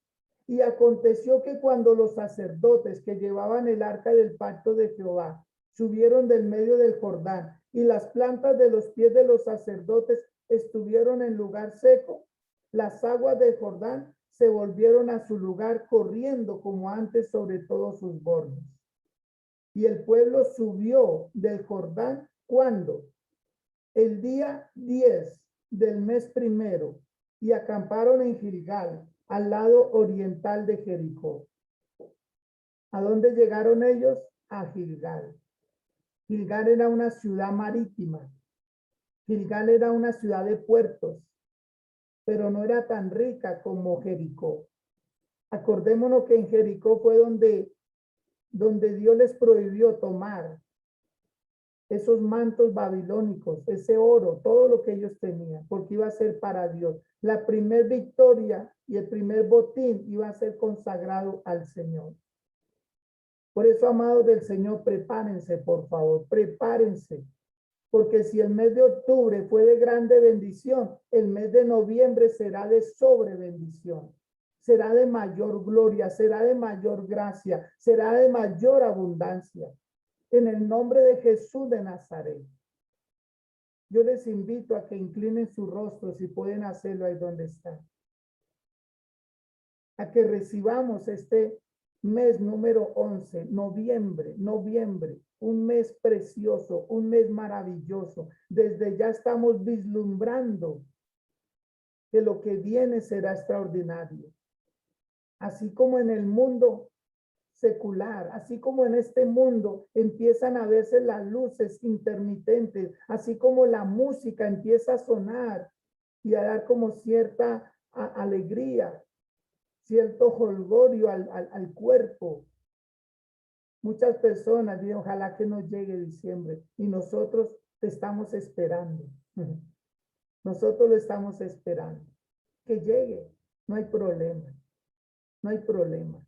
Y aconteció que cuando los sacerdotes que llevaban el arca del pacto de Jehová subieron del medio del Jordán y las plantas de los pies de los sacerdotes estuvieron en lugar seco, las aguas del Jordán se volvieron a su lugar corriendo como antes sobre todos sus bordes. Y el pueblo subió del Jordán cuando el día 10 del mes primero y acamparon en Gilgal, al lado oriental de Jericó. ¿A dónde llegaron ellos? A Gilgal. Gilgal era una ciudad marítima. Gilgal era una ciudad de puertos, pero no era tan rica como Jericó. Acordémonos que en Jericó fue donde Dios les prohibió tomar esos mantos babilónicos, ese oro, todo lo que ellos tenían, porque iba a ser para Dios. La primer victoria y el primer botín iba a ser consagrado al Señor. Por eso, amados del Señor, prepárense, por favor, prepárense. Porque si el mes de octubre fue de grande bendición, el mes de noviembre será de sobre bendición. Será de mayor gloria, será de mayor gracia, será de mayor abundancia. En el nombre de Jesús de Nazaret. Yo les invito a que inclinen su rostro, si pueden hacerlo ahí donde están. A que recibamos este mes número 11, noviembre, un mes precioso, un mes maravilloso. Desde ya estamos vislumbrando que lo que viene será extraordinario. Así como en el mundo secular, así como en este mundo empiezan a verse las luces intermitentes, así como la música empieza a sonar y a dar como cierta alegría, cierto jolgorio al cuerpo. Muchas personas dicen, ojalá que no llegue diciembre, y nosotros te estamos esperando. Nosotros lo estamos esperando. Que llegue, no hay problema, no hay problema.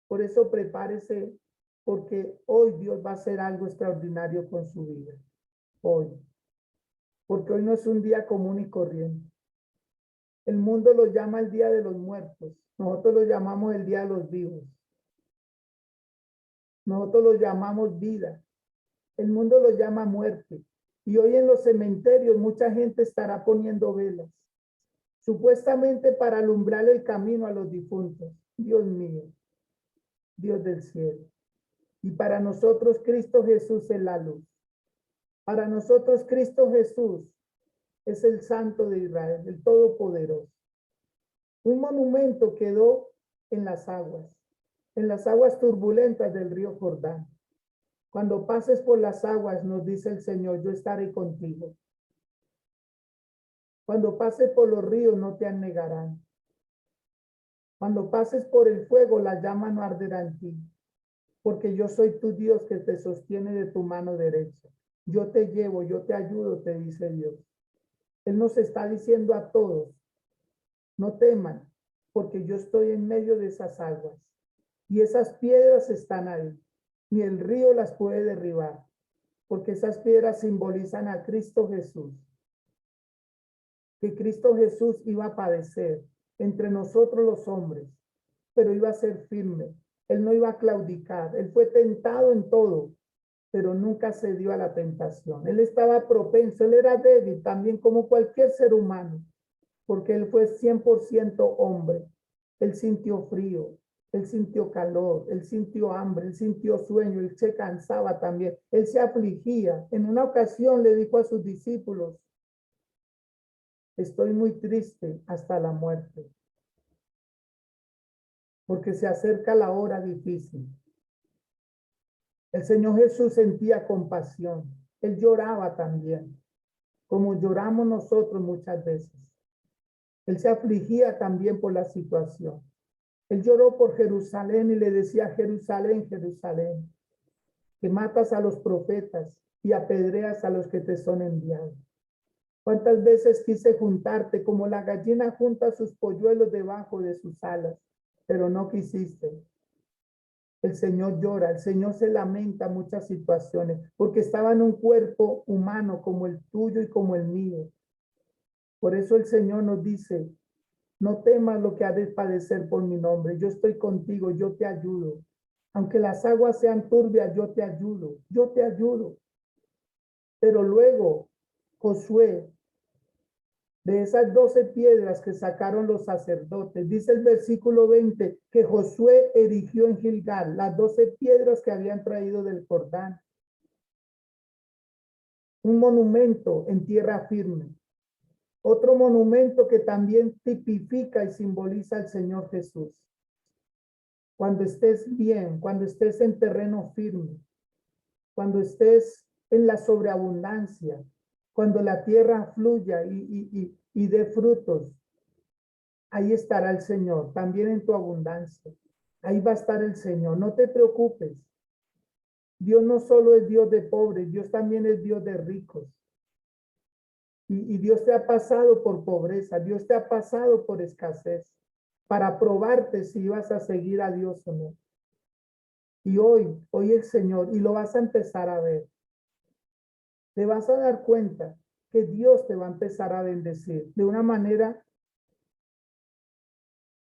Por eso prepárese, porque hoy Dios va a hacer algo extraordinario con su vida. Hoy. Porque hoy no es un día común y corriente. El mundo lo llama el Día de los Muertos. Nosotros lo llamamos el Día de los Vivos. Nosotros lo llamamos vida. El mundo lo llama muerte. Y hoy en los cementerios mucha gente estará poniendo velas. Supuestamente para alumbrar el camino a los difuntos. Dios mío. Dios del cielo. Y para nosotros Cristo Jesús es la luz. Para nosotros Cristo Jesús es el Santo de Israel, el Todopoderoso. Un monumento quedó en las aguas turbulentas del río Jordán. Cuando pases por las aguas, nos dice el Señor, yo estaré contigo. Cuando pases por los ríos, no te anegarán. Cuando pases por el fuego, la llama no arderá en ti. Porque yo soy tu Dios que te sostiene de tu mano derecha. Yo te llevo, yo te ayudo, te dice Dios. Él nos está diciendo a todos, no teman, porque yo estoy en medio de esas aguas. Y esas piedras están ahí. Ni el río las puede derribar, porque esas piedras simbolizan a Cristo Jesús. Que Cristo Jesús iba a padecer entre nosotros los hombres, pero iba a ser firme. Él no iba a claudicar. Él fue tentado en todo, pero nunca cedió a la tentación. Él estaba propenso, él era débil también como cualquier ser humano, porque él fue 100% hombre. Él sintió frío, Él sintió calor, él sintió hambre, él sintió sueño, él se cansaba también, él se afligía. En una ocasión le dijo a sus discípulos, estoy muy triste hasta la muerte, porque se acerca la hora difícil. El Señor Jesús sentía compasión, él lloraba también, como lloramos nosotros muchas veces. Él se afligía también por la situación. Él lloró por Jerusalén y le decía, Jerusalén, Jerusalén, que matas a los profetas y apedreas a los que te son enviados. ¿Cuántas veces quise juntarte como la gallina junta sus polluelos debajo de sus alas, pero no quisiste? El Señor llora, el Señor se lamenta muchas situaciones, porque estaba en un cuerpo humano como el tuyo y como el mío. Por eso el Señor nos dice, no temas lo que ha de padecer por mi nombre. Yo estoy contigo, yo te ayudo. Aunque las aguas sean turbias, yo te ayudo, yo te ayudo. Pero luego, Josué, de esas 12 piedras que sacaron los sacerdotes, dice el versículo 20, que Josué erigió en Gilgal las 12 piedras que habían traído del Jordán. Un monumento en tierra firme. Otro monumento que también tipifica y simboliza al Señor Jesús. Cuando estés bien, cuando estés en terreno firme, cuando estés en la sobreabundancia, cuando la tierra fluya y dé frutos, ahí estará el Señor, también en tu abundancia. Ahí va a estar el Señor, no te preocupes. Dios no solo es Dios de pobres, Dios también es Dios de ricos. Y Dios te ha pasado por pobreza, Dios te ha pasado por escasez, para probarte si vas a seguir a Dios o no. Y hoy el Señor, y lo vas a empezar a ver, te vas a dar cuenta que Dios te va a empezar a bendecir de una manera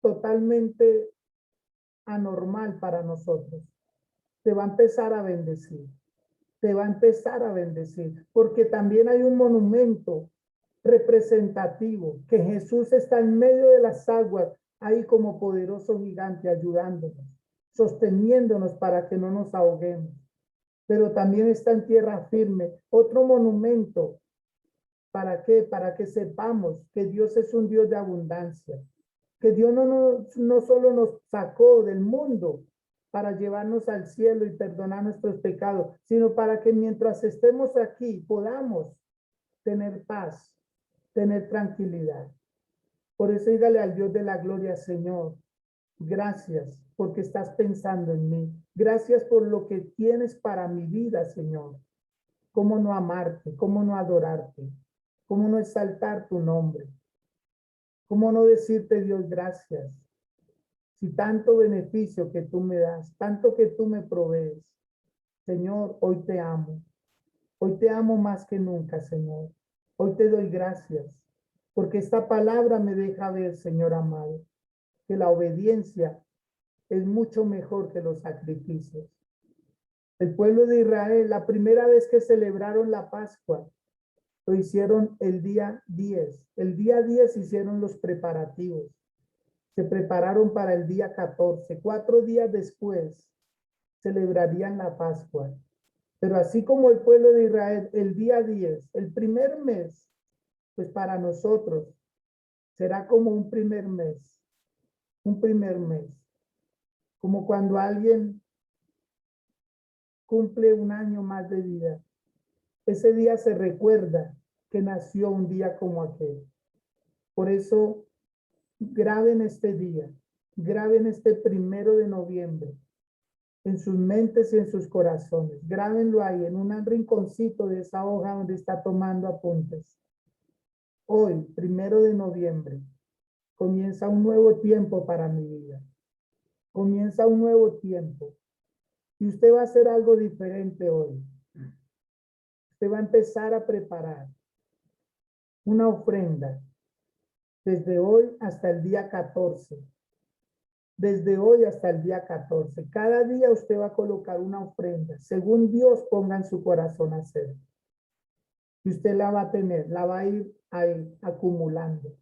totalmente anormal para nosotros. Te va a empezar a bendecir, te va a empezar a bendecir, porque también hay un monumento representativo, que Jesús está en medio de las aguas, ahí como poderoso gigante ayudándonos, sosteniéndonos para que no nos ahoguemos. Pero también está en tierra firme, otro monumento. ¿Para qué? Para que sepamos que Dios es un Dios de abundancia, que Dios no solo nos sacó del mundo para llevarnos al cielo y perdonar nuestros pecados, sino para que mientras estemos aquí podamos tener paz, tener tranquilidad. Por eso dígale al Dios de la gloria, Señor, gracias porque estás pensando en mí. Gracias por lo que tienes para mi vida, Señor. ¿Cómo no amarte? ¿Cómo no adorarte? ¿Cómo no exaltar tu nombre? ¿Cómo no decirte, Dios, gracias? Si tanto beneficio que tú me das, tanto que tú me provees. Señor, hoy te amo. Hoy te amo más que nunca, Señor. Hoy te doy gracias, porque esta palabra me deja ver, Señor amado, que la obediencia es mucho mejor que los sacrificios. El pueblo de Israel, la primera vez que celebraron la Pascua, lo hicieron el día 10. El día 10 hicieron los preparativos. Se prepararon para el día 14. 4 días después celebrarían la Pascua. Pero así como el pueblo de Israel, el día 10, el primer mes, pues para nosotros será como un primer mes. Un primer mes. Como cuando alguien cumple un año más de vida. Ese día se recuerda que nació un día como aquel. Por eso, graben este día, graben este 1 de noviembre en sus mentes y en sus corazones. Grábenlo ahí en un rinconcito de esa hoja donde está tomando apuntes. Hoy, 1 de noviembre, comienza un nuevo tiempo para mi vida. Comienza un nuevo tiempo. Y usted va a hacer algo diferente hoy. Usted va a empezar a preparar una ofrenda desde hoy hasta el día 14. Desde hoy hasta el día 14. Cada día usted va a colocar una ofrenda, según Dios ponga en su corazón hacer. Y usted la va a tener, la va a ir ahí acumulando.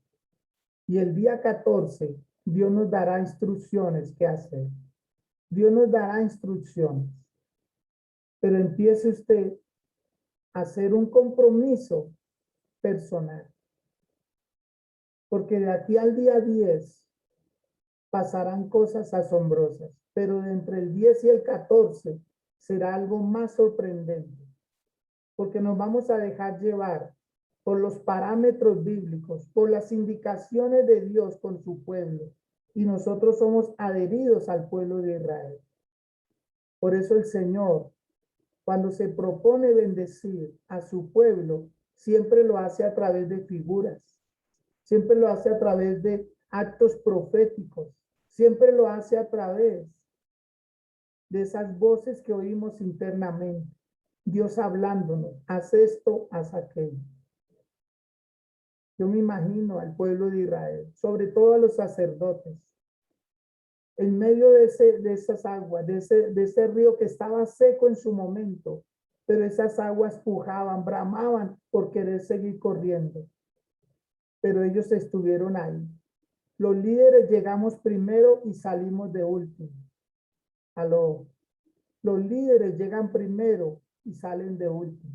Y el día 14 Dios nos dará instrucciones qué hacer. Dios nos dará instrucciones. Pero empiece usted a hacer un compromiso personal. Porque de aquí al día 10 pasarán cosas asombrosas, pero de entre el 10 y el 14 será algo más sorprendente, porque nos vamos a dejar llevar por los parámetros bíblicos, por las indicaciones de Dios con su pueblo, y nosotros somos adheridos al pueblo de Israel. Por eso el Señor, cuando se propone bendecir a su pueblo, siempre lo hace a través de figuras, siempre lo hace a través de actos proféticos, siempre lo hace a través de esas voces que oímos internamente. Dios hablándonos, haz esto, haz aquello. Yo me imagino al pueblo de Israel, sobre todo a los sacerdotes, en medio de esas aguas, de ese río que estaba seco en su momento, pero esas aguas pujaban, bramaban por querer seguir corriendo. Pero ellos estuvieron ahí. Los líderes llegamos primero y salimos de último. Los líderes llegan primero y salen de último.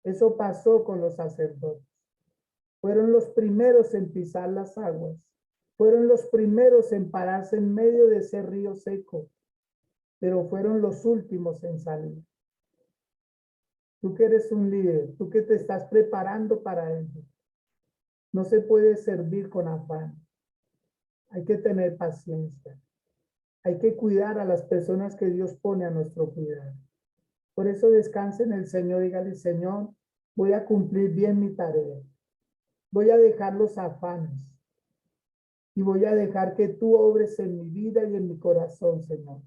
Eso pasó con los sacerdotes. Fueron los primeros en pisar las aguas. Fueron los primeros en pararse en medio de ese río seco, pero fueron los últimos en salir. Tú que eres un líder, tú que te estás preparando para ello, no se puede servir con afán. Hay que tener paciencia. Hay que cuidar a las personas que Dios pone a nuestro cuidado. Por eso descanse en el Señor, dígale, Señor, voy a cumplir bien mi tarea. Voy a dejar los afanes y voy a dejar que tú obres en mi vida y en mi corazón, Señor.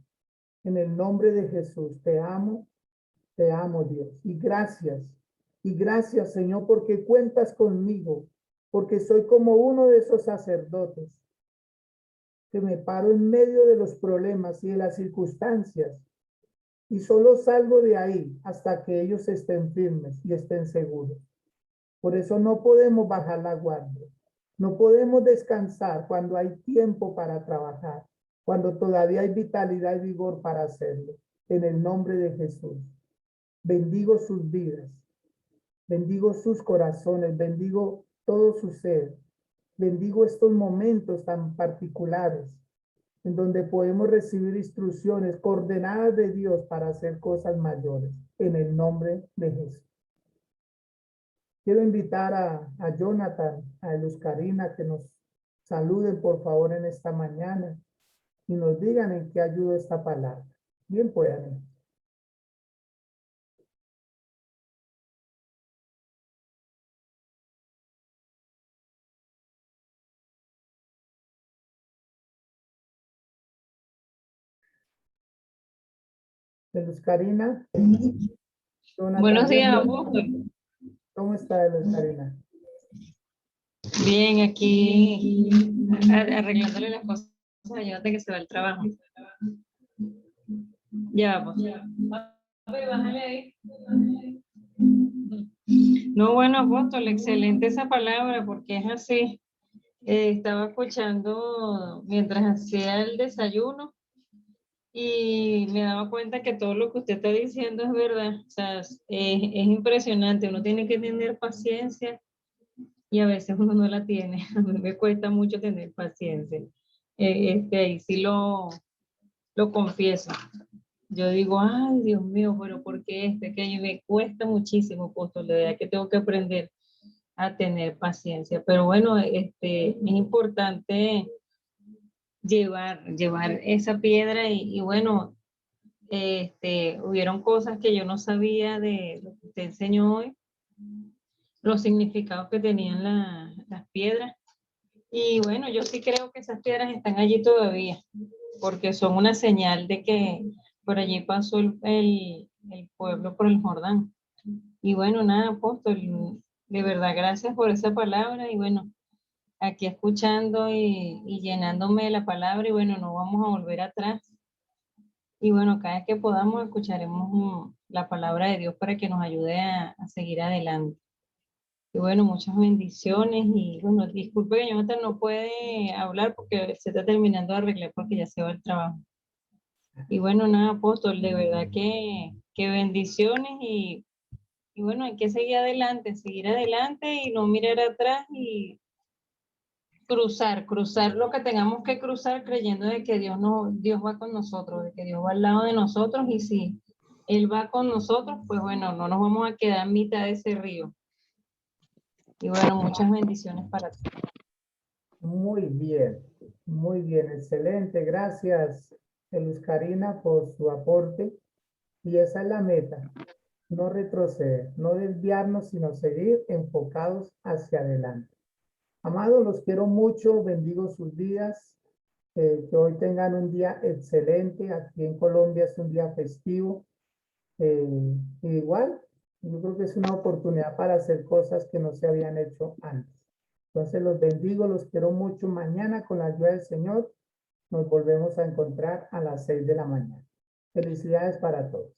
En el nombre de Jesús, te amo, Dios. Y gracias, Señor, porque cuentas conmigo, porque soy como uno de esos sacerdotes que me paro en medio de los problemas y de las circunstancias y solo salgo de ahí hasta que ellos estén firmes y estén seguros. Por eso no podemos bajar la guardia. No podemos descansar cuando hay tiempo para trabajar, cuando todavía hay vitalidad y vigor para hacerlo. En el nombre de Jesús. Bendigo sus vidas. Bendigo sus corazones. Bendigo todo su ser. Bendigo estos momentos tan particulares en donde podemos recibir instrucciones coordenadas de Dios para hacer cosas mayores. En el nombre de Jesús. Quiero invitar a Jonathan, a Luz Karina, que nos saluden por favor en esta mañana y nos digan en qué ayuda esta palabra. Bien puedan. Luz Karina. Jonathan, Buenos días, apóstol. ¿Cómo está Luz Karina? Bien, aquí arreglándole las cosas a Jonathan que se va al trabajo. Ya vamos. No, bueno, apóstol, excelente esa palabra porque es así. Estaba escuchando mientras hacía el desayuno y me daba cuenta que todo lo que usted está diciendo es verdad. O sea, es impresionante. Uno tiene que tener paciencia y a veces uno no la tiene. A mí me cuesta mucho tener paciencia. Ahí sí lo confieso. Yo digo, ay, Dios mío, pero ¿por qué que me cuesta muchísimo, apóstol? De verdad que tengo que aprender a tener paciencia. Pero bueno, es importante llevar esa piedra y bueno, hubieron cosas que yo no sabía de lo que usted enseñó hoy, los significados que tenían las piedras. Y bueno, yo sí creo que esas piedras están allí todavía, porque son una señal de que por allí pasó el pueblo por el Jordán. Y bueno, nada, apóstol, de verdad, gracias por esa palabra y bueno, aquí escuchando y llenándome de la palabra y bueno, no vamos a volver atrás. Y bueno, cada vez que podamos escucharemos la palabra de Dios para que nos ayude a seguir adelante. Y bueno, muchas bendiciones y bueno, disculpe que Jonathan no puede hablar porque se está terminando de arreglar porque ya se va al trabajo. Y bueno, nada, apóstol, de verdad que bendiciones y bueno, hay que seguir adelante y no mirar atrás y cruzar lo que tengamos que cruzar creyendo de que Dios va con nosotros, de que Dios va al lado de nosotros y si Él va con nosotros, pues bueno, no nos vamos a quedar en mitad de ese río. Y bueno, muchas bendiciones para ti. Muy bien, excelente. Gracias, Luz Karina, por su aporte. Y esa es la meta, no retroceder, no desviarnos, sino seguir enfocados hacia adelante. Amados, los quiero mucho, bendigo sus vidas, que hoy tengan un día excelente. Aquí en Colombia es un día festivo. Y igual, yo creo que es una oportunidad para hacer cosas que no se habían hecho antes. Entonces los bendigo, los quiero mucho. Mañana con la ayuda del Señor nos volvemos a encontrar a las 6 de la mañana. Felicidades para todos.